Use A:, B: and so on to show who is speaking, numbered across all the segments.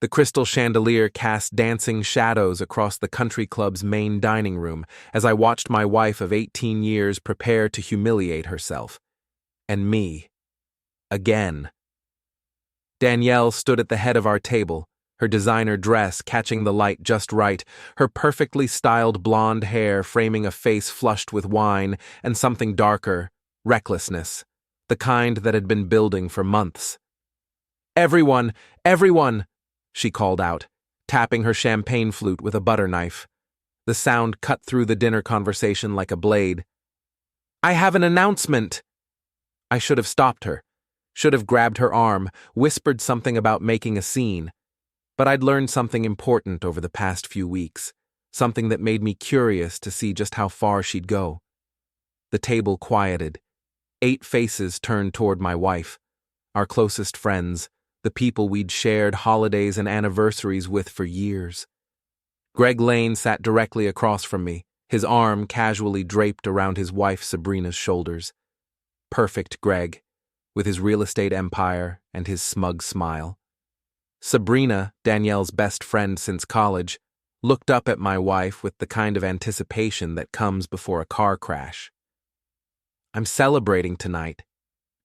A: The crystal chandelier cast dancing shadows across the country club's main dining room as I watched my wife of 18 years prepare to humiliate herself. And me. Again. Danielle stood at the head of our table, her designer dress catching the light just right, her perfectly styled blonde hair framing a face flushed with wine and something darker, recklessness, the kind that had been building for months. "Everyone! Everyone!" she called out, tapping her champagne flute with a butter knife. The sound cut through the dinner conversation like a blade. "I have an announcement!" I should have stopped her, should have grabbed her arm, whispered something about making a scene. But I'd learned something important over the past few weeks, something that made me curious to see just how far she'd go. The table quieted. 8 faces turned toward my wife, our closest friends, the people we'd shared holidays and anniversaries with for years. Greg Lane sat directly across from me, his arm casually draped around his wife Sabrina's shoulders. Perfect Greg, with his real estate empire and his smug smile. Sabrina, Danielle's best friend since college, looked up at my wife with the kind of anticipation that comes before a car crash. "I'm celebrating tonight,"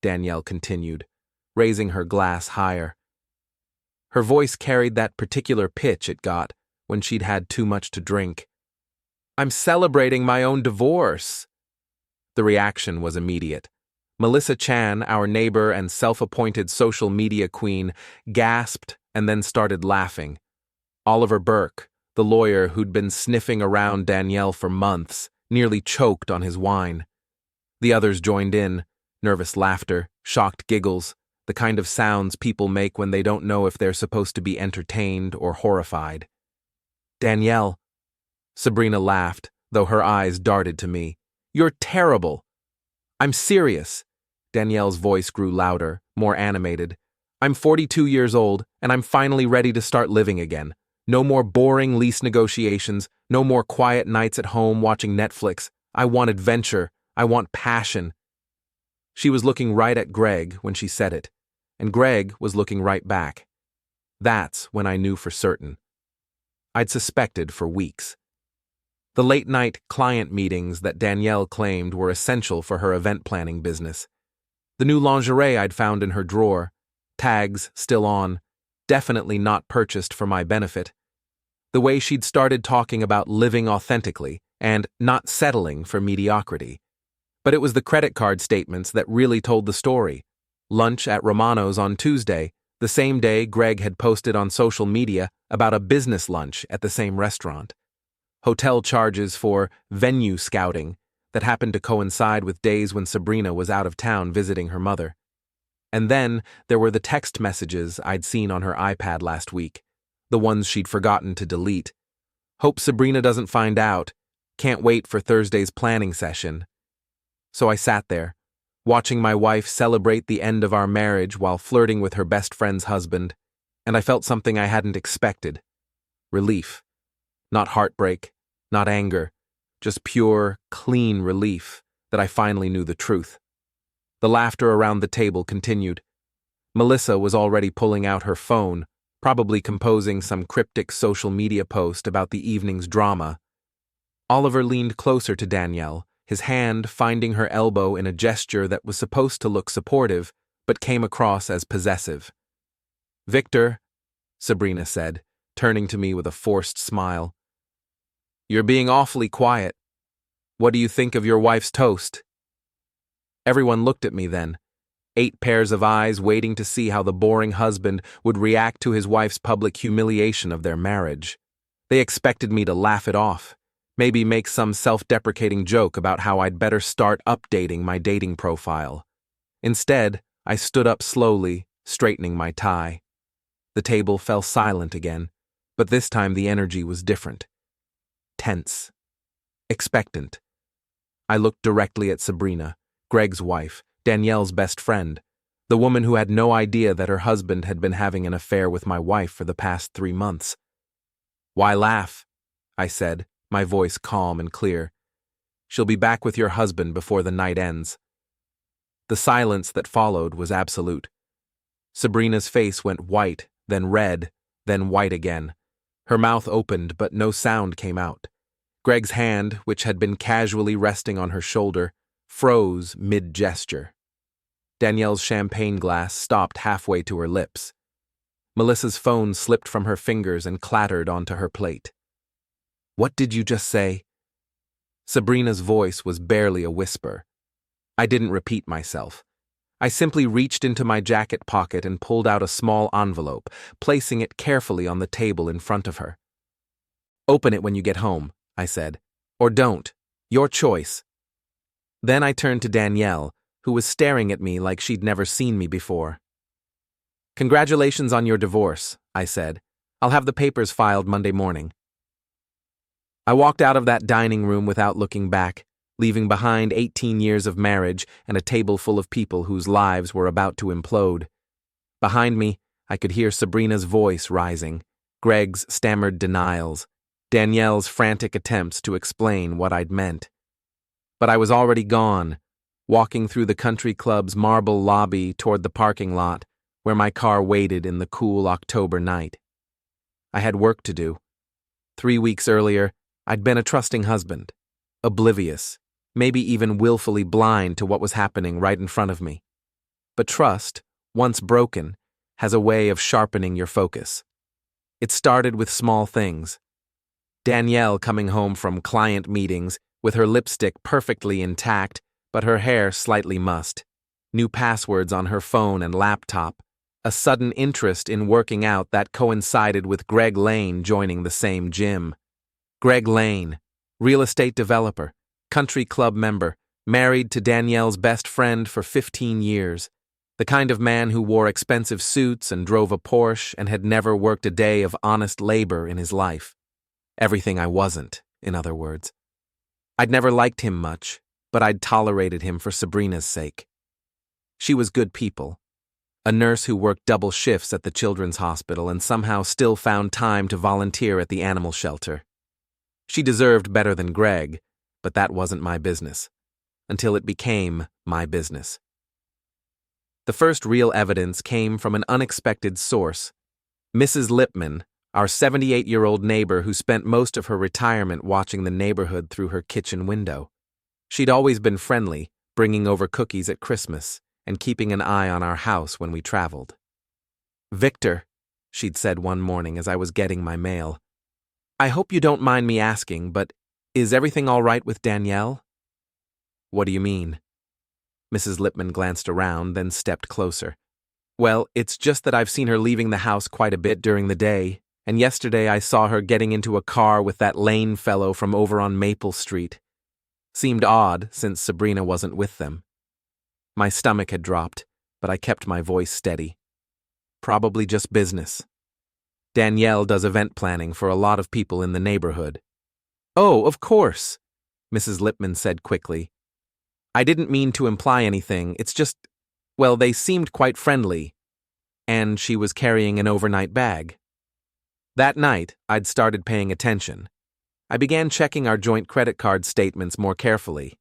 A: Danielle continued, raising her glass higher. Her voice carried that particular pitch it got when she'd had too much to drink. "I'm celebrating my own divorce." The reaction was immediate. Melissa Chan, our neighbor and self-appointed social media queen, gasped and then started laughing. Oliver Burke, the lawyer who'd been sniffing around Danielle for months, nearly choked on his wine. The others joined in, nervous laughter, shocked giggles, the kind of sounds people make when they don't know if they're supposed to be entertained or horrified. "Danielle," Sabrina laughed, though her eyes darted to me. "You're terrible." "I'm serious." Danielle's voice grew louder, more animated. "I'm 42 years old, and I'm finally ready to start living again. No more boring lease negotiations, no more quiet nights at home watching Netflix. I want adventure. I want passion." She was looking right at Greg when she said it, and Greg was looking right back. That's when I knew for certain. I'd suspected for weeks. The late-night client meetings that Danielle claimed were essential for her event planning business. The new lingerie I'd found in her drawer, tags still on, definitely not purchased for my benefit. The way she'd started talking about living authentically and not settling for mediocrity. But it was the credit card statements that really told the story. Lunch at Romano's on Tuesday, the same day Greg had posted on social media about a business lunch at the same restaurant. Hotel charges for venue scouting that happened to coincide with days when Sabrina was out of town visiting her mother. And then there were the text messages I'd seen on her iPad last week, the ones she'd forgotten to delete. "Hope Sabrina doesn't find out. Can't wait for Thursday's planning session." So I sat there, watching my wife celebrate the end of our marriage while flirting with her best friend's husband, and I felt something I hadn't expected. Relief. Not heartbreak, not anger, just pure, clean relief that I finally knew the truth. The laughter around the table continued. Melissa was already pulling out her phone, probably composing some cryptic social media post about the evening's drama. Oliver leaned closer to Danielle, his hand finding her elbow in a gesture that was supposed to look supportive, but came across as possessive. "Victor," Sabrina said, turning to me with a forced smile. "You're being awfully quiet. What do you think of your wife's toast?" Everyone looked at me then, 8 pairs of eyes waiting to see how the boring husband would react to his wife's public humiliation of their marriage. They expected me to laugh it off, maybe make some self-deprecating joke about how I'd better start updating my dating profile. Instead, I stood up slowly, straightening my tie. The table fell silent again, but this time the energy was different. Tense. Expectant. I looked directly at Sabrina, Greg's wife, Danielle's best friend, the woman who had no idea that her husband had been having an affair with my wife for the past 3 months. "Why laugh?" I said, my voice calm and clear. "She'll be back with your husband before the night ends." The silence that followed was absolute. Sabrina's face went white, then red, then white again. Her mouth opened, but no sound came out. Greg's hand, which had been casually resting on her shoulder, froze mid-gesture. Danielle's champagne glass stopped halfway to her lips. Melissa's phone slipped from her fingers and clattered onto her plate. "What did you just say?" Sabrina's voice was barely a whisper. I didn't repeat myself. I simply reached into my jacket pocket and pulled out a small envelope, placing it carefully on the table in front of her. "Open it when you get home," I said. "Or don't. Your choice." Then I turned to Danielle, who was staring at me like she'd never seen me before. "Congratulations on your divorce," I said. "I'll have the papers filed Monday morning." I walked out of that dining room without looking back, leaving behind 18 years of marriage and a table full of people whose lives were about to implode. Behind me, I could hear Sabrina's voice rising, Greg's stammered denials, Danielle's frantic attempts to explain what I'd meant. But I was already gone, walking through the country club's marble lobby toward the parking lot, where my car waited in the cool October night. I had work to do. 3 weeks earlier, I'd been a trusting husband, oblivious, maybe even willfully blind to what was happening right in front of me. But trust, once broken, has a way of sharpening your focus. It started with small things. Danielle coming home from client meetings with her lipstick perfectly intact, but her hair slightly mussed, new passwords on her phone and laptop, a sudden interest in working out that coincided with Greg Lane joining the same gym. Greg Lane, real estate developer, country club member, married to Danielle's best friend for 15 years, the kind of man who wore expensive suits and drove a Porsche and had never worked a day of honest labor in his life. Everything I wasn't, in other words. I'd never liked him much, but I'd tolerated him for Sabrina's sake. She was good people. A nurse who worked double shifts at the children's hospital and somehow still found time to volunteer at the animal shelter. She deserved better than Greg, but that wasn't my business, until it became my business. The first real evidence came from an unexpected source. Mrs. Lipman, our 78-year-old neighbor who spent most of her retirement watching the neighborhood through her kitchen window. She'd always been friendly, bringing over cookies at Christmas and keeping an eye on our house when we traveled. "Victor," she'd said one morning as I was getting my mail, "I hope you don't mind me asking, but is everything all right with Danielle?" "What do you mean?" Mrs. Lipman glanced around, then stepped closer. "Well, it's just that I've seen her leaving the house quite a bit during the day, and yesterday I saw her getting into a car with that Lane fellow from over on Maple Street. Seemed odd, since Sabrina wasn't with them." My stomach had dropped, but I kept my voice steady. "Probably just business. Danielle does event planning for a lot of people in the neighborhood." "Oh, of course," Mrs. Lipman said quickly. "I didn't mean to imply anything, it's just, well, they seemed quite friendly. And she was carrying an overnight bag." That night, I'd started paying attention. I began checking our joint credit card statements more carefully.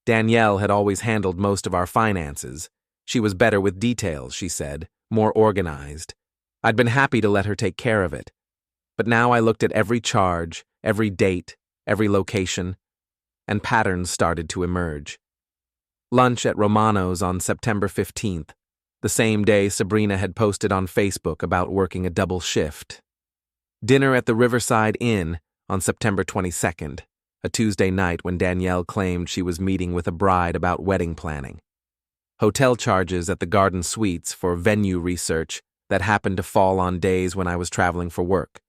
A: Danielle had always handled most of our finances. She was better with details, she said, more organized. I'd been happy to let her take care of it. But now I looked at every charge, every date, every location, and patterns started to emerge. Lunch at Romano's on September 15th, the same day Sabrina had posted on Facebook about working a double shift. Dinner at the Riverside Inn on September 22nd, a Tuesday night when Danielle claimed she was meeting with a bride about wedding planning. Hotel charges at the Garden Suites for venue research that happened to fall on days when I was traveling for work.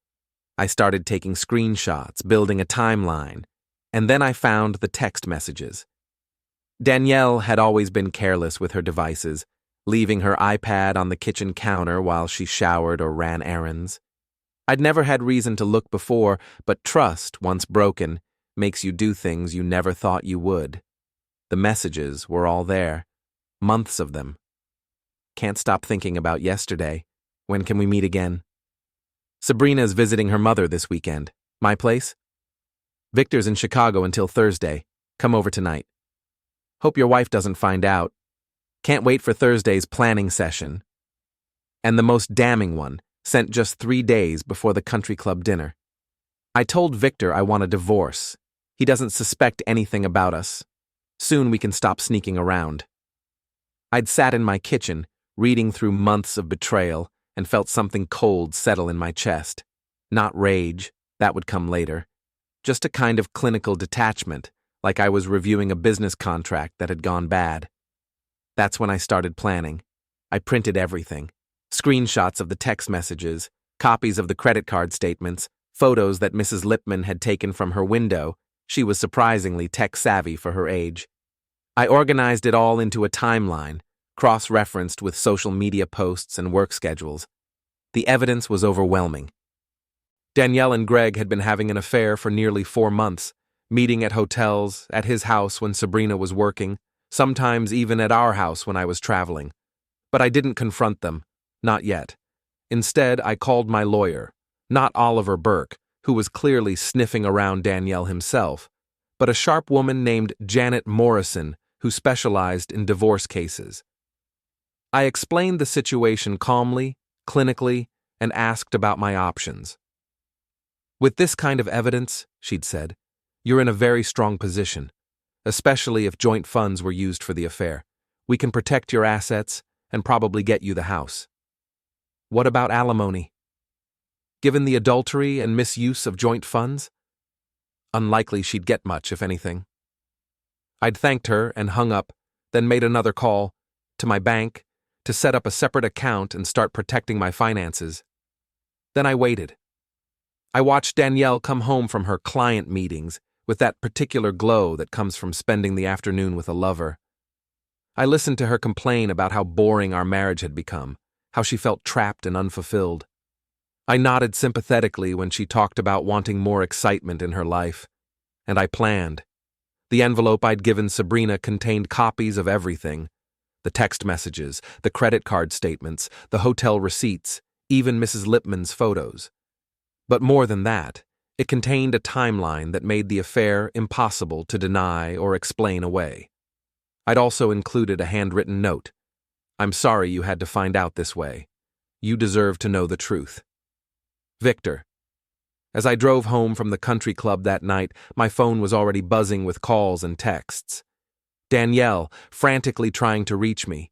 A: I started taking screenshots, building a timeline, and then I found the text messages. Danielle had always been careless with her devices, leaving her iPad on the kitchen counter while she showered or ran errands. I'd never had reason to look before, but trust, once broken, makes you do things you never thought you would. The messages were all there, months of them. "Can't stop thinking about yesterday. When can we meet again?" "Sabrina's visiting her mother this weekend. My place?" "Victor's in Chicago until Thursday. Come over tonight. Hope your wife doesn't find out. Can't wait for Thursday's planning session." And the most damning one, sent just 3 days before the country club dinner. I told Victor I want a divorce. He doesn't suspect anything about us. Soon we can stop sneaking around. I'd sat in my kitchen, reading through months of betrayal, and felt something cold settle in my chest. Not rage, that would come later. Just a kind of clinical detachment, like I was reviewing a business contract that had gone bad. That's when I started planning. I printed everything. Screenshots of the text messages, copies of the credit card statements, photos that Mrs. Lipman had taken from her window. She was surprisingly tech-savvy for her age. I organized it all into a timeline, cross-referenced with social media posts and work schedules. The evidence was overwhelming. Danielle and Greg had been having an affair for nearly 4 months, meeting at hotels, at his house when Sabrina was working, sometimes even at our house when I was traveling. But I didn't confront them, not yet. Instead, I called my lawyer, not Oliver Burke, who was clearly sniffing around Danielle himself, but a sharp woman named Janet Morrison, who specialized in divorce cases. I explained the situation calmly, clinically, and asked about my options. "With this kind of evidence," she'd said, "you're in a very strong position, especially if joint funds were used for the affair. We can protect your assets and probably get you the house." "What about alimony? Given the adultery and misuse of joint funds?" Unlikely she'd get much, if anything. I'd thanked her and hung up, then made another call to my bank to set up a separate account and start protecting my finances. Then I waited. I watched Danielle come home from her client meetings with that particular glow that comes from spending the afternoon with a lover. I listened to her complain about how boring our marriage had become, how she felt trapped and unfulfilled. I nodded sympathetically when she talked about wanting more excitement in her life, and I planned. The envelope I'd given Sabrina contained copies of everything: the text messages, the credit card statements, the hotel receipts, even Mrs. Lipman's photos. But more than that, it contained a timeline that made the affair impossible to deny or explain away. I'd also included a handwritten note. "I'm sorry you had to find out this way. You deserve to know the truth. Victor." As I drove home from the country club that night, my phone was already buzzing with calls and texts. Danielle, frantically trying to reach me.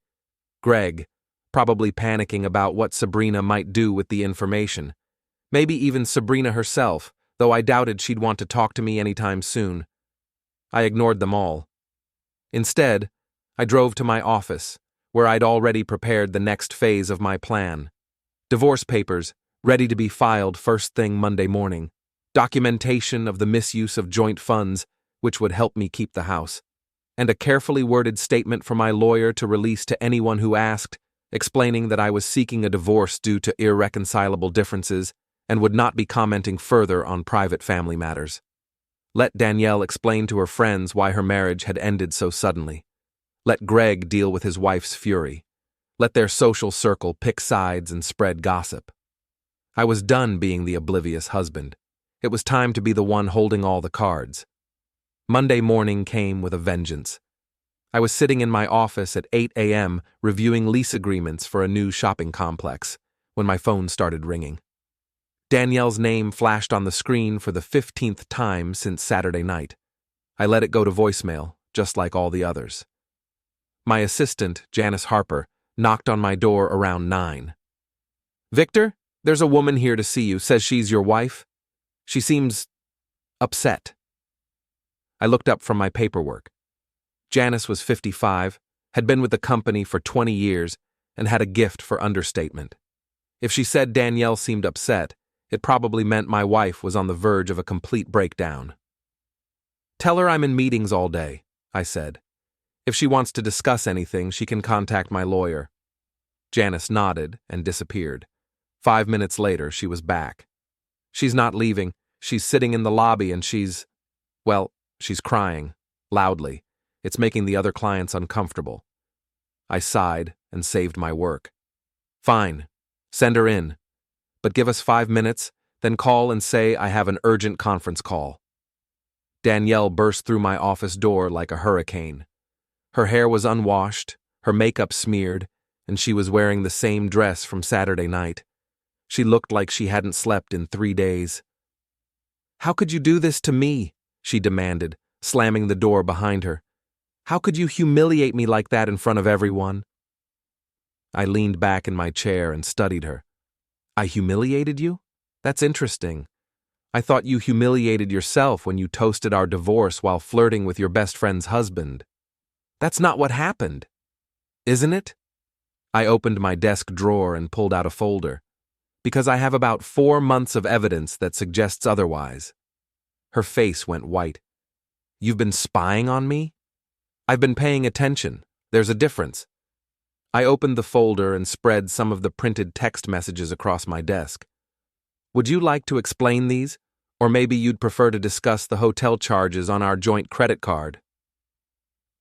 A: Greg, probably panicking about what Sabrina might do with the information. Maybe even Sabrina herself, though I doubted she'd want to talk to me anytime soon. I ignored them all. Instead, I drove to my office, where I'd already prepared the next phase of my plan. Divorce papers, ready to be filed first thing Monday morning. Documentation of the misuse of joint funds, which would help me keep the house. And a carefully worded statement from my lawyer to release to anyone who asked, explaining that I was seeking a divorce due to irreconcilable differences and would not be commenting further on private family matters. Let Danielle explain to her friends why her marriage had ended so suddenly. Let Greg deal with his wife's fury. Let their social circle pick sides and spread gossip. I was done being the oblivious husband. It was time to be the one holding all the cards. Monday morning came with a vengeance. I was sitting in my office at 8 a.m. reviewing lease agreements for a new shopping complex when my phone started ringing. Danielle's name flashed on the screen for the 15th time since Saturday night. I let it go to voicemail, just like all the others. My assistant, Janice Harper, knocked on my door around 9. "Victor, there's a woman here to see you, says she's your wife. She seems upset." I looked up from my paperwork. Janice was 55, had been with the company for 20 years, and had a gift for understatement. If she said Danielle seemed upset, it probably meant my wife was on the verge of a complete breakdown. "Tell her I'm in meetings all day," I said. "If she wants to discuss anything, she can contact my lawyer." Janice nodded and disappeared. 5 minutes later, she was back. "She's not leaving. She's sitting in the lobby and she's crying, loudly. It's making the other clients uncomfortable." I sighed and saved my work. "Fine. Send her in. But give us 5 minutes, then call and say I have an urgent conference call." Danielle burst through my office door like a hurricane. Her hair was unwashed, her makeup smeared, and she was wearing the same dress from Saturday night. She looked like she hadn't slept in 3 days. "How could you do this to me?" she demanded, slamming the door behind her. "How could you humiliate me like that in front of everyone?" I leaned back in my chair and studied her. "I humiliated you? That's interesting. I thought you humiliated yourself when you toasted our divorce while flirting with your best friend's husband. That's not what happened, isn't it?" I opened my desk drawer and pulled out a folder, because I have about 4 months of evidence that suggests otherwise. Her face went white. "You've been spying on me?" "I've been paying attention. There's a difference." I opened the folder and spread some of the printed text messages across my desk. "Would you like to explain these? Or maybe you'd prefer to discuss the hotel charges on our joint credit card?"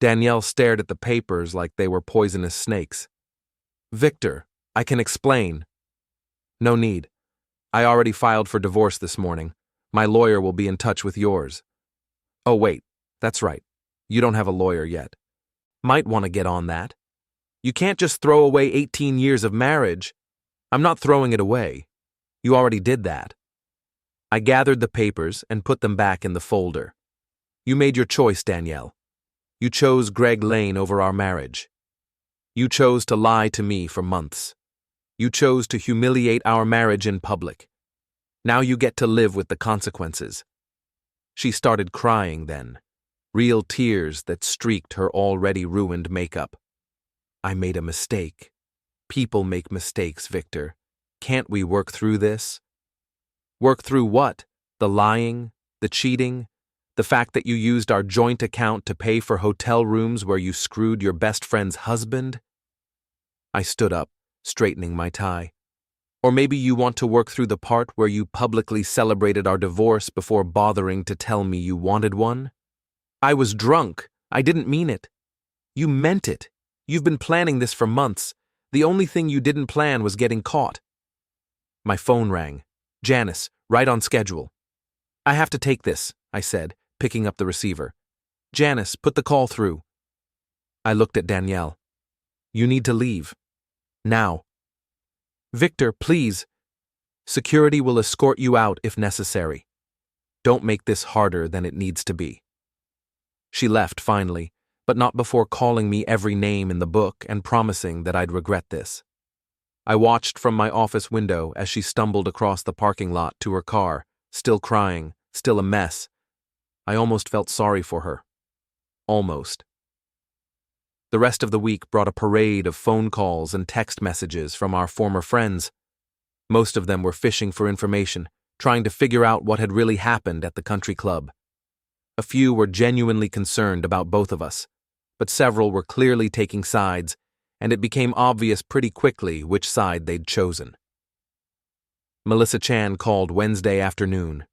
A: Danielle stared at the papers like they were poisonous snakes. "Victor, I can explain." "No need. I already filed for divorce this morning. My lawyer will be in touch with yours." "Oh, wait, that's right. You don't have a lawyer yet. Might want to get on that. You can't just throw away 18 years of marriage." "I'm not throwing it away. You already did that." I gathered the papers and put them back in the folder. "You made your choice, Danielle. You chose Greg Lane over our marriage. You chose to lie to me for months. You chose to humiliate our marriage in public. Now you get to live with the consequences." She started crying then, real tears that streaked her already ruined makeup. "I made a mistake. People make mistakes, Victor. Can't we work through this?" "Work through what? The lying? The cheating? The fact that you used our joint account to pay for hotel rooms where you screwed your best friend's husband?" I stood up, straightening my tie. "Or maybe you want to work through the part where you publicly celebrated our divorce before bothering to tell me you wanted one?" "I was drunk. I didn't mean it." "You meant it. You've been planning this for months. The only thing you didn't plan was getting caught." My phone rang. Janice, right on schedule. "I have to take this," I said, picking up the receiver. "Janice, put the call through." I looked at Danielle. "You need to leave. Now." "Victor, please. Security will escort you out if necessary. Don't make this harder than it needs to be." She left finally, but not before calling me every name in the book and promising that I'd regret this. I watched from my office window as she stumbled across the parking lot to her car, still crying, still a mess. I almost felt sorry for her. Almost. The rest of the week brought a parade of phone calls and text messages from our former friends. Most of them were fishing for information, trying to figure out what had really happened at the country club. A few were genuinely concerned about both of us, but several were clearly taking sides, and it became obvious pretty quickly which side they'd chosen. Melissa Chan called Wednesday afternoon.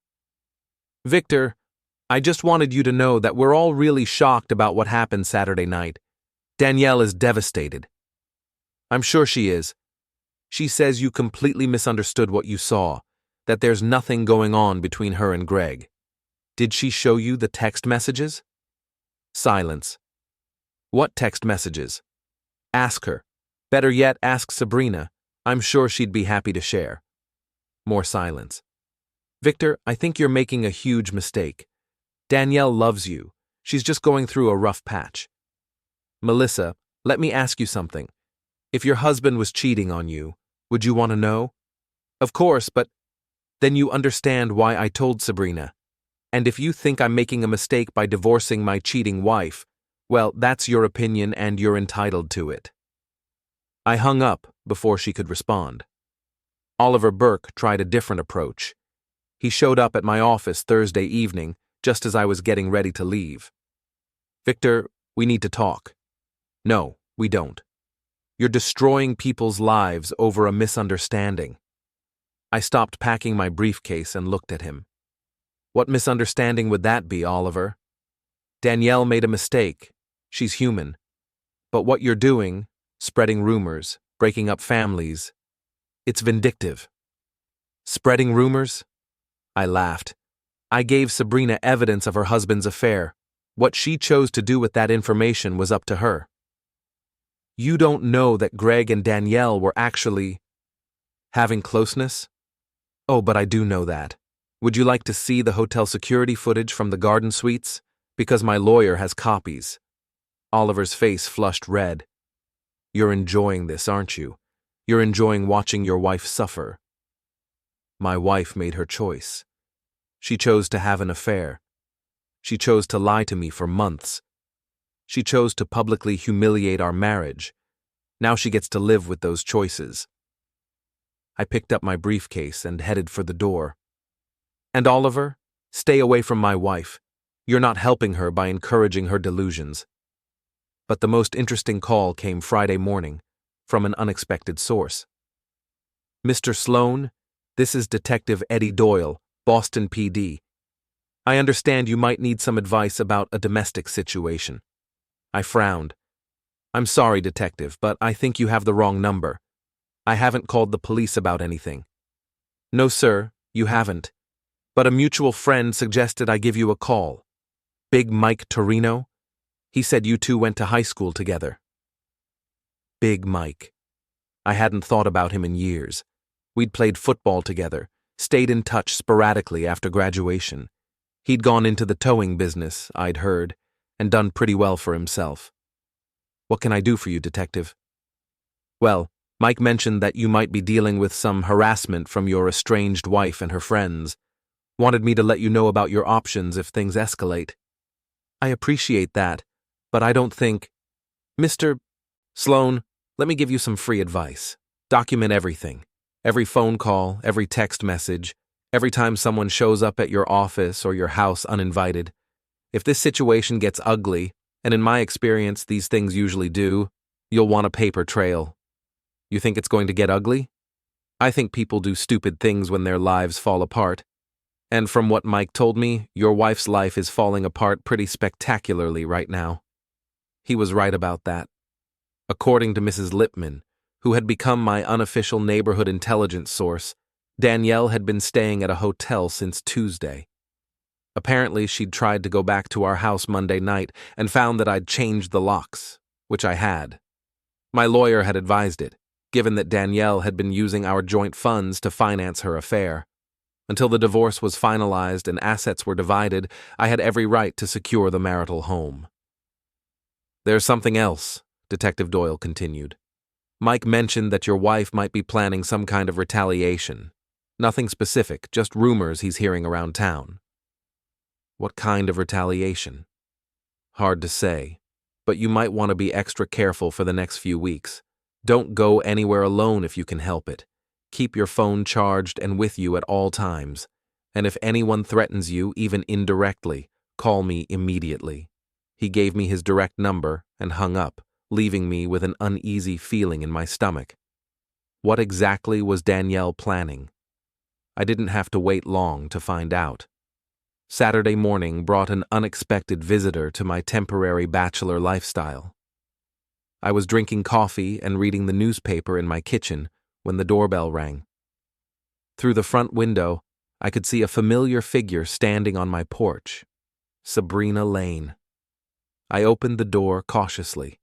A: "Victor, I just wanted you to know that we're all really shocked about what happened Saturday night. Danielle is devastated." "I'm sure she is. She says you completely misunderstood what you saw, that there's nothing going on between her and Greg. Did she show you the text messages?" Silence. "What text messages?" "Ask her. Better yet, ask Sabrina. I'm sure she'd be happy to share." More silence. "Victor, I think you're making a huge mistake. Danielle loves you. She's just going through a rough patch." "Melissa, let me ask you something. If your husband was cheating on you, would you want to know?" "Of course, but then you understand why I told Sabrina. And if you think I'm making a mistake by divorcing my cheating wife, well, that's your opinion and you're entitled to it." I hung up before she could respond. Oliver Burke tried a different approach. He showed up at my office Thursday evening, just as I was getting ready to leave. "Victor, we need to talk." "No, we don't. You're destroying people's lives over a misunderstanding." I stopped packing my briefcase and looked at him. "What misunderstanding would that be, Oliver? Danielle made a mistake. She's human. But what you're doing, spreading rumors, breaking up families, it's vindictive." "Spreading rumors?" I laughed. "I gave Sabrina evidence of her husband's affair. What she chose to do with that information was up to her." "You don't know that Greg and Danielle were actually..." Having closeness? Oh, but I do know that. Would you like to see the hotel security footage from the garden suites? Because my lawyer has copies. Oliver's face flushed red. You're enjoying this, aren't you? You're enjoying watching your wife suffer. My wife made her choice. She chose to have an affair. She chose to lie to me for months. She chose to publicly humiliate our marriage. Now she gets to live with those choices. I picked up my briefcase and headed for the door. And Oliver, stay away from my wife. You're not helping her by encouraging her delusions. But the most interesting call came Friday morning, from an unexpected source. Mr. Sloan, this is Detective Eddie Doyle, Boston PD. I understand you might need some advice about a domestic situation. I frowned. I'm sorry, Detective, but I think you have the wrong number. I haven't called the police about anything. No, sir, you haven't. But a mutual friend suggested I give you a call. Big Mike Torino? He said you two went to high school together. Big Mike. I hadn't thought about him in years. We'd played football together, stayed in touch sporadically after graduation. He'd gone into the towing business, I'd heard, and done pretty well for himself. What can I do for you, Detective? Well, Mike mentioned that you might be dealing with some harassment from your estranged wife and her friends. Wanted me to let you know about your options if things escalate. I appreciate that, but I don't think… Mr. Sloan, let me give you some free advice. Document everything. Every phone call, every text message, every time someone shows up at your office or your house uninvited. If this situation gets ugly, and in my experience these things usually do, you'll want a paper trail. You think it's going to get ugly? I think people do stupid things when their lives fall apart. And from what Mike told me, your wife's life is falling apart pretty spectacularly right now. He was right about that. According to Mrs. Lipman, who had become my unofficial neighborhood intelligence source, Danielle had been staying at a hotel since Tuesday. Apparently, she'd tried to go back to our house Monday night and found that I'd changed the locks, which I had. My lawyer had advised it, given that Danielle had been using our joint funds to finance her affair. Until the divorce was finalized and assets were divided, I had every right to secure the marital home. There's something else, Detective Doyle continued. Mike mentioned that your wife might be planning some kind of retaliation. Nothing specific, just rumors he's hearing around town. What kind of retaliation? Hard to say, but you might want to be extra careful for the next few weeks. Don't go anywhere alone if you can help it. Keep your phone charged and with you at all times. And if anyone threatens you, even indirectly, call me immediately. He gave me his direct number and hung up, leaving me with an uneasy feeling in my stomach. What exactly was Danielle planning? I didn't have to wait long to find out. Saturday morning brought an unexpected visitor to my temporary bachelor lifestyle. I was drinking coffee and reading the newspaper in my kitchen when the doorbell rang. Through the front window, I could see a familiar figure standing on my porch. Sabrina Lane. I opened the door cautiously.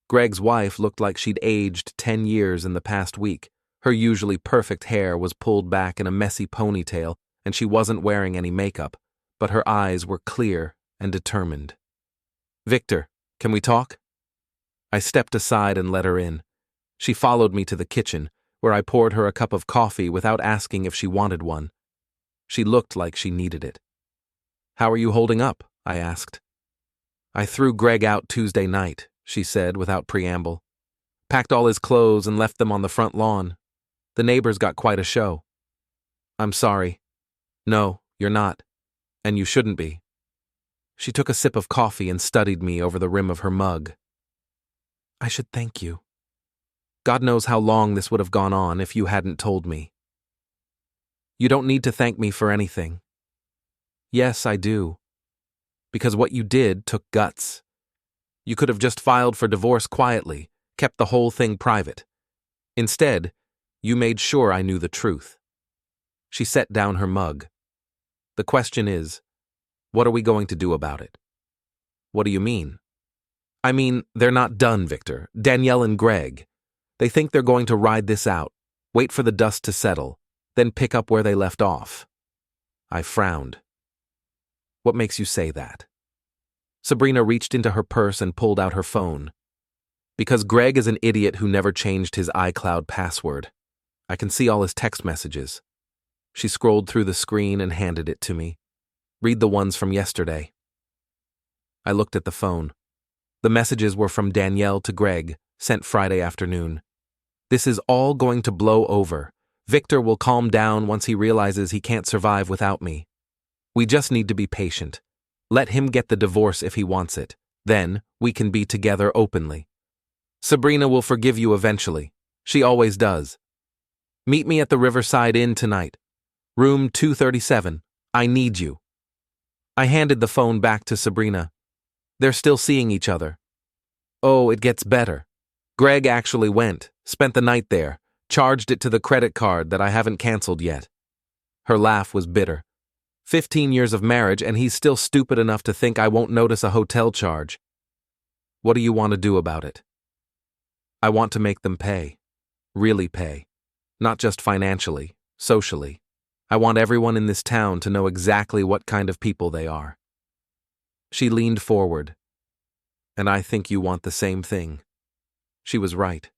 A: Greg's wife looked like she'd aged 10 years in the past week. Her usually perfect hair was pulled back in a messy ponytail, and she wasn't wearing any makeup, but her eyes were clear and determined. Victor, can we talk? I stepped aside and let her in. She followed me to the kitchen, where I poured her a cup of coffee without asking if she wanted one. She looked like she needed it. How are you holding up? I asked. I threw Greg out Tuesday night, she said without preamble. Packed all his clothes and left them on the front lawn. The neighbors got quite a show. I'm sorry. No, you're not. And you shouldn't be. She took a sip of coffee and studied me over the rim of her mug. I should thank you. God knows how long this would have gone on if you hadn't told me. You don't need to thank me for anything. Yes, I do. Because what you did took guts. You could have just filed for divorce quietly, kept the whole thing private. Instead, you made sure I knew the truth. She set down her mug. The question is, what are we going to do about it? What do you mean? I mean, they're not done, Victor. Danielle and Greg. They think they're going to ride this out. Wait for the dust to settle, then pick up where they left off. I frowned. What makes you say that? Sabrina reached into her purse and pulled out her phone. Because Greg is an idiot who never changed his iCloud password. I can see all his text messages. She scrolled through the screen and handed it to me. Read the ones from yesterday. I looked at the phone. The messages were from Danielle to Greg, sent Friday afternoon. This is all going to blow over. Victor will calm down once he realizes he can't survive without me. We just need to be patient. Let him get the divorce if he wants it. Then, we can be together openly. Sabrina will forgive you eventually. She always does. Meet me at the Riverside Inn tonight. Room 237. I need you. I handed the phone back to Sabrina. They're still seeing each other. Oh, it gets better. Greg actually went, spent the night there, charged it to the credit card that I haven't canceled yet. Her laugh was bitter. 15 years of marriage and he's still stupid enough to think I won't notice a hotel charge. What do you want to do about it? I want to make them pay. Really pay. Not just financially, socially. I want everyone in this town to know exactly what kind of people they are. She leaned forward. And I think you want the same thing. She was right.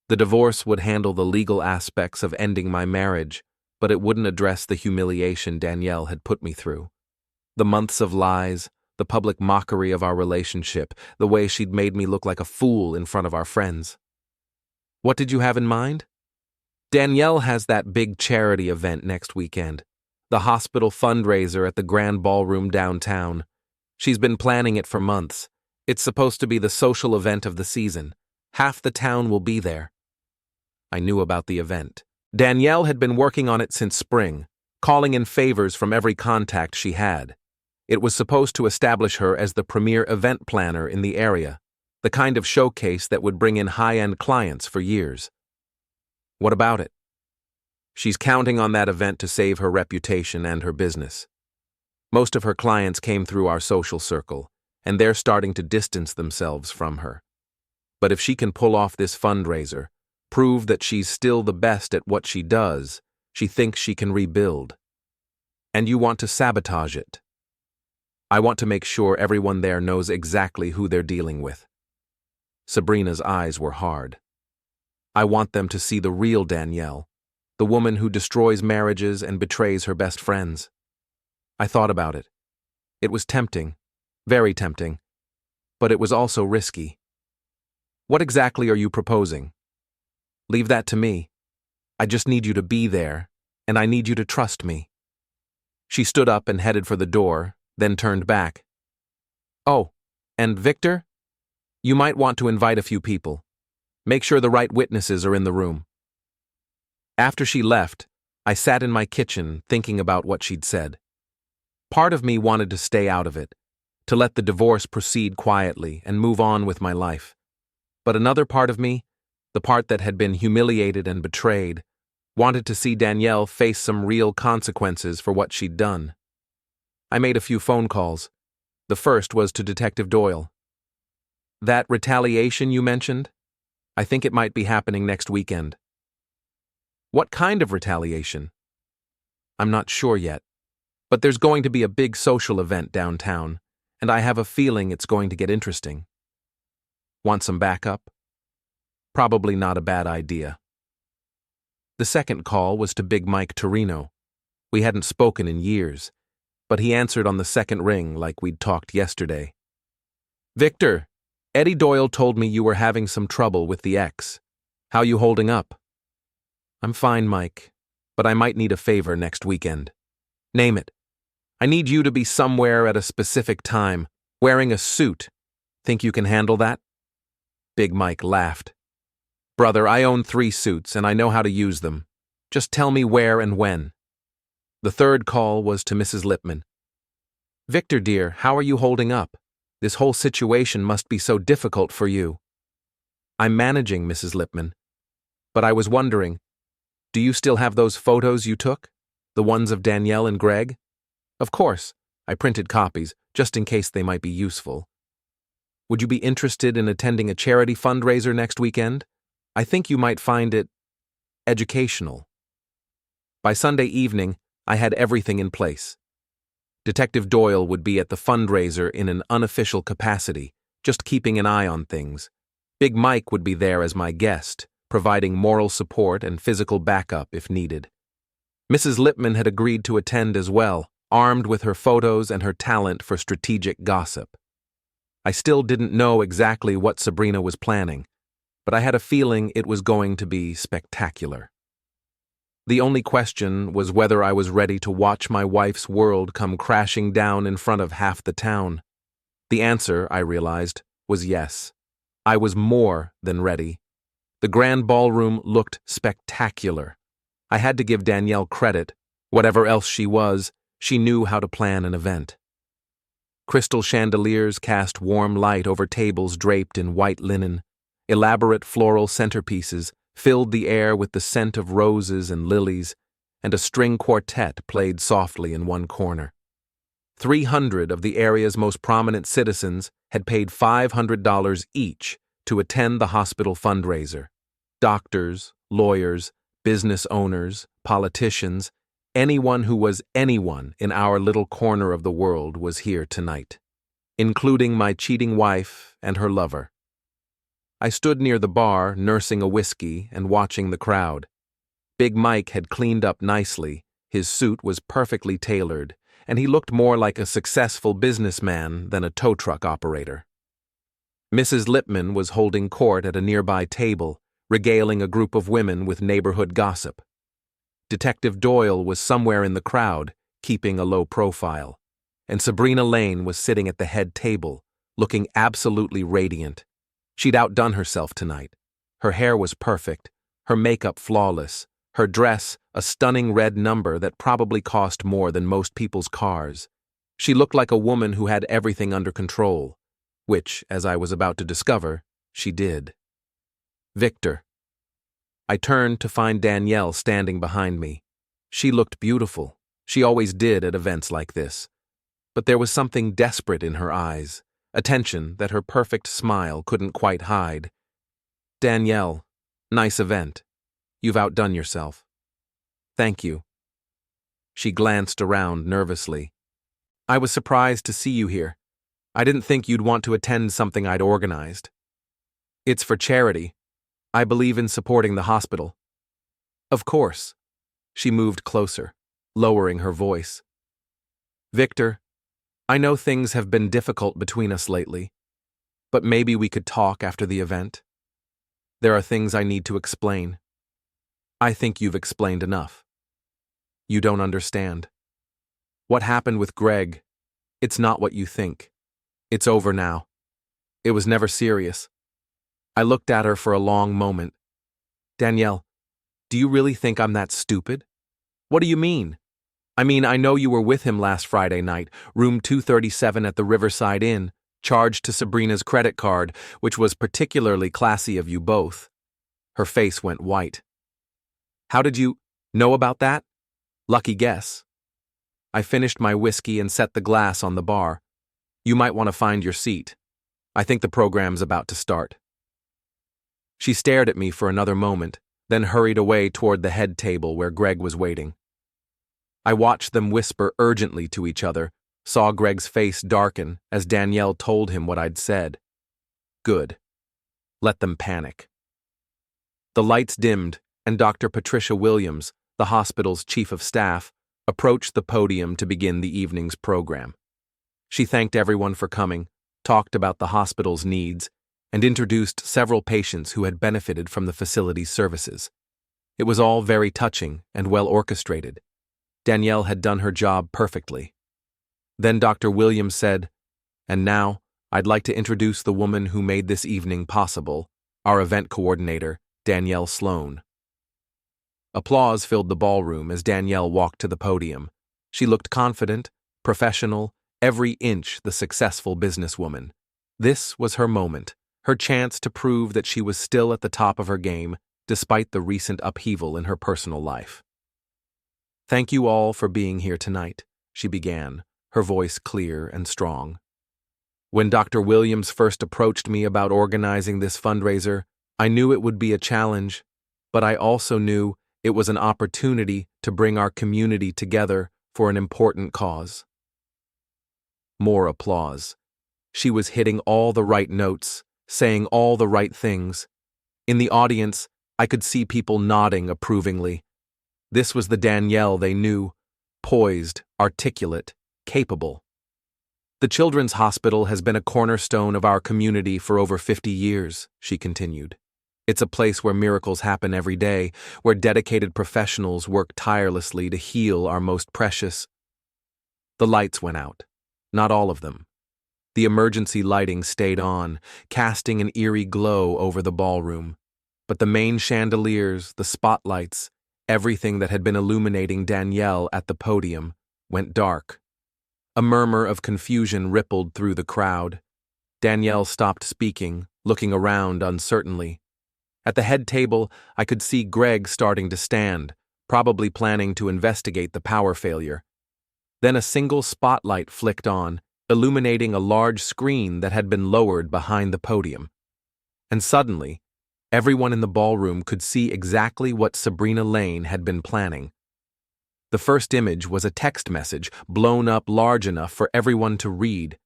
A: The divorce would handle the legal aspects of ending my marriage, but it wouldn't address the humiliation Danielle had put me through. The months of lies, the public mockery of our relationship, the way she'd made me look like a fool in front of our friends. What did you have in mind? Danielle has that big charity event next weekend, the hospital fundraiser at the Grand Ballroom downtown. She's been planning it for months. It's supposed to be the social event of the season. Half the town will be there. I knew about the event. Danielle had been working on it since spring, calling in favors from every contact she had. It was supposed to establish her as the premier event planner in the area, the kind of showcase that would bring in high-end clients for years. What about it? She's counting on that event to save her reputation and her business. Most of her clients came through our social circle, and they're starting to distance themselves from her. But if she can pull off this fundraiser, prove that she's still the best at what she does, she thinks she can rebuild. And you want to sabotage it. I want to make sure everyone there knows exactly who they're dealing with. Sabrina's eyes were hard. I want them to see the real Danielle, the woman who destroys marriages and betrays her best friends. I thought about it. It was tempting, very tempting, but it was also risky. What exactly are you proposing? Leave that to me. I just need you to be there, and I need you to trust me. She stood up and headed for the door, then turned back. Oh, and Victor? You might want to invite a few people. Make sure the right witnesses are in the room. After she left, I sat in my kitchen thinking about what she'd said. Part of me wanted to stay out of it, to let the divorce proceed quietly and move on with my life. But another part of me, the part that had been humiliated and betrayed, wanted to see Danielle face some real consequences for what she'd done. I made a few phone calls. The first was to Detective Doyle. That retaliation you mentioned? I think it might be happening next weekend. What kind of retaliation? I'm not sure yet, but there's going to be a big social event downtown, and I have a feeling it's going to get interesting. Want some backup? Probably not a bad idea. The second call was to Big Mike Torino. We hadn't spoken in years, but he answered on the second ring like we'd talked yesterday. Victor, Eddie Doyle told me you were having some trouble with the ex. How you holding up? I'm fine, Mike, but I might need a favor next weekend. Name it. I need you to be somewhere at a specific time, wearing a suit. Think you can handle that? Big Mike laughed. Brother, I own 3 suits and I know how to use them. Just tell me where and when. The third call was to Mrs. Lipman. Victor, dear, how are you holding up? This whole situation must be so difficult for you. I'm managing, Mrs. Lipman. But I was wondering, do you still have those photos you took? The ones of Danielle and Greg? Of course, I printed copies, just in case they might be useful. Would you be interested in attending a charity fundraiser next weekend? I think you might find it... educational. By Sunday evening, I had everything in place. Detective Doyle would be at the fundraiser in an unofficial capacity, just keeping an eye on things. Big Mike would be there as my guest, providing moral support and physical backup if needed. Mrs. Lippman had agreed to attend as well, armed with her photos and her talent for strategic gossip. I still didn't know exactly what Sabrina was planning, but I had a feeling it was going to be spectacular. The only question was whether I was ready to watch my wife's world come crashing down in front of half the town. The answer, I realized, was yes. I was more than ready. The grand ballroom looked spectacular. I had to give Danielle credit. Whatever else she was, she knew how to plan an event. Crystal chandeliers cast warm light over tables draped in white linen. Elaborate floral centerpieces filled the air with the scent of roses and lilies, and a string quartet played softly in one corner. 300 of the area's most prominent citizens had paid $500 each to attend the hospital fundraiser. Doctors, lawyers, business owners, politicians, anyone who was anyone in our little corner of the world was here tonight, including my cheating wife and her lover. I stood near the bar, nursing a whiskey and watching the crowd. Big Mike had cleaned up nicely, his suit was perfectly tailored, and he looked more like a successful businessman than a tow truck operator. Mrs. Lippman was holding court at a nearby table, regaling a group of women with neighborhood gossip. Detective Doyle was somewhere in the crowd, keeping a low profile, and Sabrina Lane was sitting at the head table, looking absolutely radiant. She'd outdone herself tonight. Her hair was perfect, her makeup flawless, her dress a stunning red number that probably cost more than most people's cars. She looked like a woman who had everything under control, which, as I was about to discover, she did. Victor. I turned to find Danielle standing behind me. She looked beautiful. She always did at events like this. But there was something desperate in her eyes, a tension that her perfect smile couldn't quite hide. Danielle, nice event. You've outdone yourself. Thank you. She glanced around nervously. I was surprised to see you here. I didn't think you'd want to attend something I'd organized. It's for charity. I believe in supporting the hospital. Of course. She moved closer, lowering her voice. Victor, I know things have been difficult between us lately, but maybe we could talk after the event. There are things I need to explain. I think you've explained enough. You don't understand. What happened with Greg, it's not what you think. It's over now. It was never serious. I looked at her for a long moment. Danielle, do you really think I'm that stupid? What do you mean? I know you were with him last Friday night, room 237 at the Riverside Inn, charged to Sabrina's credit card, which was particularly classy of you both. Her face went white. How did you know about that? Lucky guess. I finished my whiskey and set the glass on the bar. You might want to find your seat. I think the program's about to start. She stared at me for another moment, then hurried away toward the head table where Greg was waiting. I watched them whisper urgently to each other, saw Greg's face darken as Danielle told him what I'd said. Good. Let them panic. The lights dimmed, and Dr. Patricia Williams, the hospital's chief of staff, approached the podium to begin the evening's program. She thanked everyone for coming, talked about the hospital's needs, and introduced several patients who had benefited from the facility's services. It was all very touching and well orchestrated. Danielle had done her job perfectly. Then Dr. Williams said, "And now, I'd like to introduce the woman who made this evening possible, our event coordinator, Danielle Sloan." Applause filled the ballroom as Danielle walked to the podium. She looked confident, professional, every inch the successful businesswoman. This was her moment, her chance to prove that she was still at the top of her game, despite the recent upheaval in her personal life. Thank you all for being here tonight, she began, her voice clear and strong. When Dr. Williams first approached me about organizing this fundraiser, I knew it would be a challenge, but I also knew It was an opportunity to bring our community together for an important cause. More applause. She was hitting all the right notes, saying all the right things. In the audience, I could see people nodding approvingly. This was the Danielle they knew, poised, articulate, capable. The Children's Hospital has been a cornerstone of our community for over 50 years, she continued. It's a place where miracles happen every day, where dedicated professionals work tirelessly to heal our most precious. The lights went out. Not all of them. The emergency lighting stayed on, casting an eerie glow over the ballroom. But the main chandeliers, the spotlights, everything that had been illuminating Danielle at the podium, went dark. A murmur of confusion rippled through the crowd. Danielle stopped speaking, looking around uncertainly. At the head table, I could see Greg starting to stand, probably planning to investigate the power failure. Then a single spotlight flicked on, illuminating a large screen that had been lowered behind the podium. And suddenly, everyone in the ballroom could see exactly what Sabrina Lane had been planning. The first image was a text message blown up large enough for everyone to read.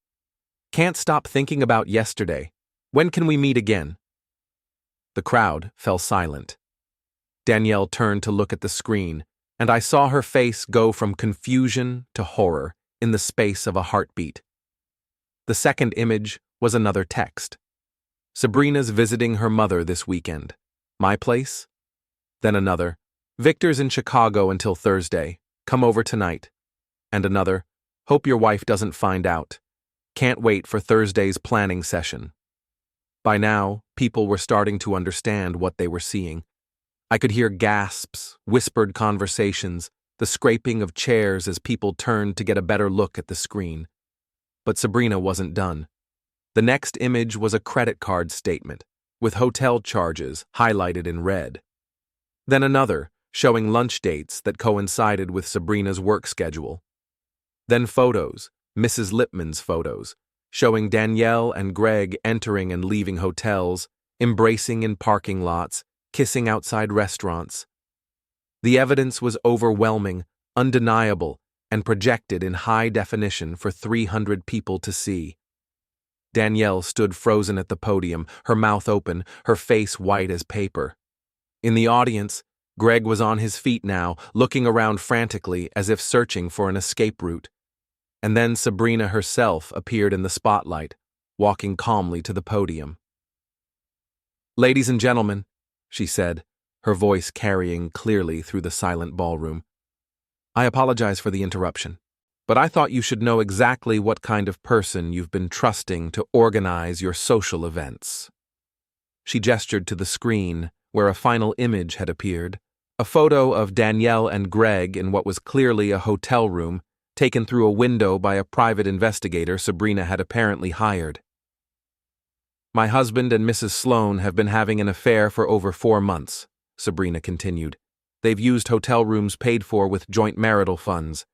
A: "Can't stop thinking about yesterday. When can we meet again?" The crowd fell silent. Danielle turned to look at the screen, and I saw her face go from confusion to horror in the space of a heartbeat. The second image was another text. "Sabrina's visiting her mother this weekend. My place?" Then another, "Victor's in Chicago until Thursday. Come over tonight." And another, "Hope your wife doesn't find out. Can't wait for Thursday's planning session." By now, people were starting to understand what they were seeing. I could hear gasps, whispered conversations, the scraping of chairs as people turned to get a better look at the screen. But Sabrina wasn't done. The next image was a credit card statement, with hotel charges highlighted in red. Then another, showing lunch dates that coincided with Sabrina's work schedule. Then photos, Mrs. Lipman's photos, showing Danielle and Greg entering and leaving hotels, embracing in parking lots, kissing outside restaurants. The evidence was overwhelming, undeniable, and projected in high definition for 300 people to see. Danielle stood frozen at the podium, her mouth open, her face white as paper. In the audience, Greg was on his feet now, looking around frantically as if searching for an escape route. And then Sabrina herself appeared in the spotlight, walking calmly to the podium. "Ladies and gentlemen," she said, her voice carrying clearly through the silent ballroom, "I apologize for the interruption, but I thought you should know exactly what kind of person you've been trusting to organize your social events." She gestured to the screen, where a final image had appeared, a photo of Danielle and Greg in what was clearly a hotel room, taken through a window by a private investigator Sabrina had apparently hired. "My husband and Mrs. Sloan have been having an affair for over 4 months," Sabrina continued. "They've used hotel rooms paid for with joint marital funds.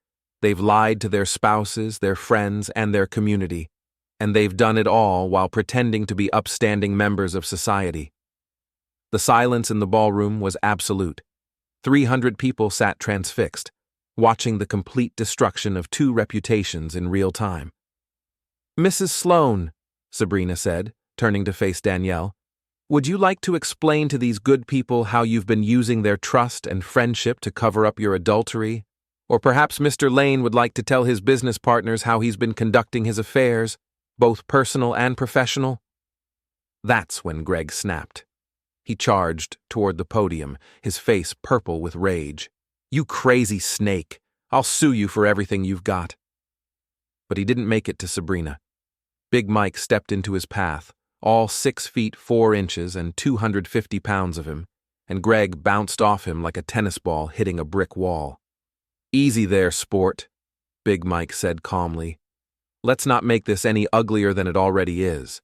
A: They've lied to their spouses, their friends, and their community. And they've done it all while pretending to be upstanding members of society." The silence in the ballroom was absolute. 300 people sat transfixed, watching the complete destruction of 2 reputations in real time. "Mrs. Sloan," Sabrina said, turning to face Danielle, "would you like to explain to these good people how you've been using their trust and friendship to cover up your adultery? Or perhaps Mr. Lane would like to tell his business partners how he's been conducting his affairs, both personal and professional?" That's when Greg snapped. He charged toward the podium, his face purple with rage. "You crazy snake! I'll sue you for everything you've got." But he didn't make it to Sabrina. Big Mike stepped into his path, all 6 feet 4 inches and 250 pounds of him, and Greg bounced off him like a tennis ball hitting a brick wall. "Easy there, sport," Big Mike said calmly. "Let's not make this any uglier than it already is."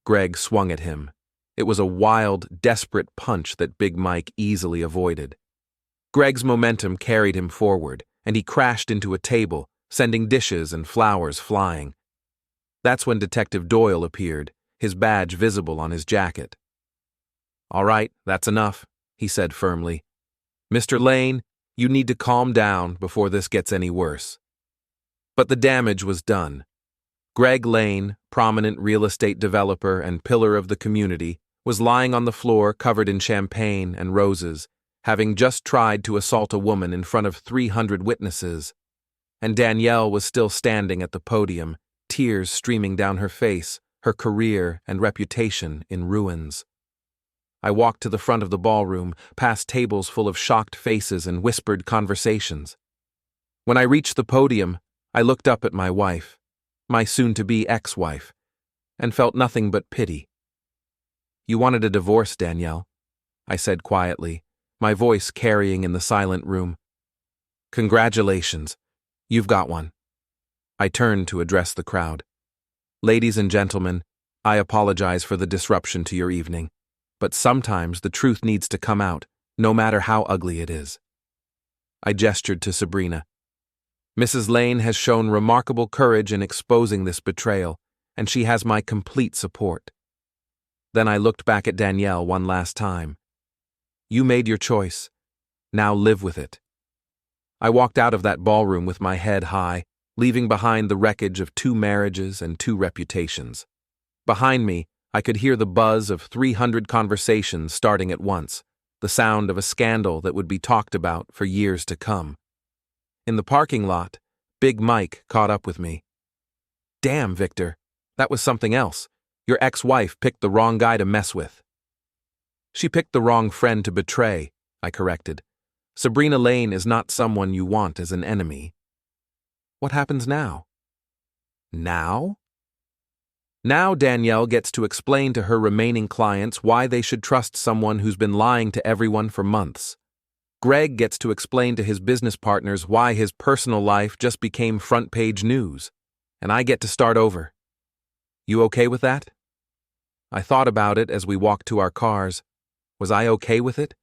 A: Greg swung at him. It was a wild, desperate punch that Big Mike easily avoided. Greg's momentum carried him forward, and he crashed into a table, sending dishes and flowers flying. That's when Detective Doyle appeared, his badge visible on his jacket. "All right, that's enough," he said firmly. Mr. Lane, you need to calm down before this gets any worse. But the damage was done. Greg Lane, prominent real estate developer and pillar of the community, was lying on the floor covered in champagne and roses, having just tried to assault a woman in front of 300 witnesses. And Danielle was still standing at the podium, tears streaming down her face, her career and reputation in ruins. I walked to the front of the ballroom, past tables full of shocked faces and whispered conversations. When I reached the podium, I looked up at my wife, my soon-to-be ex-wife, and felt nothing but pity. "You wanted a divorce, Danielle," I said quietly, my voice carrying in the silent room. "Congratulations, you've got one." I turned to address the crowd. "Ladies and gentlemen, I apologize for the disruption to your evening, but sometimes the truth needs to come out, no matter how ugly it is." I gestured to Sabrina. "Mrs. Lane has shown remarkable courage in exposing this betrayal, and she has my complete support." Then I looked back at Danielle one last time. "You made your choice. Now live with it." I walked out of that ballroom with my head high, leaving behind the wreckage of 2 marriages and 2 reputations. Behind me, I could hear the buzz of 300 conversations starting at once, the sound of a scandal that would be talked about for years to come. In the parking lot, Big Mike caught up with me. "Damn, Victor, that was something else. Your ex-wife picked the wrong guy to mess with." "She picked the wrong friend to betray," I corrected. "Sabrina Lane is not someone you want as an enemy." "What happens now?" "Now?" "Now Danielle gets to explain to her remaining clients why they should trust someone who's been lying to everyone for months. Greg gets to explain to his business partners why his personal life just became front-page news. And I get to start over. You okay with that?" I thought about it as we walked to our cars. Was I okay with it?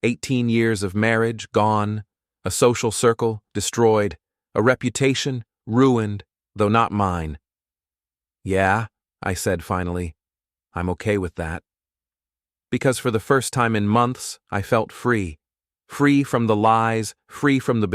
A: 18 years of marriage gone, a social circle destroyed, a reputation ruined, though not mine. "Yeah," I said finally, "I'm okay with that." Because for the first time in months, I felt free. Free from the lies, free from the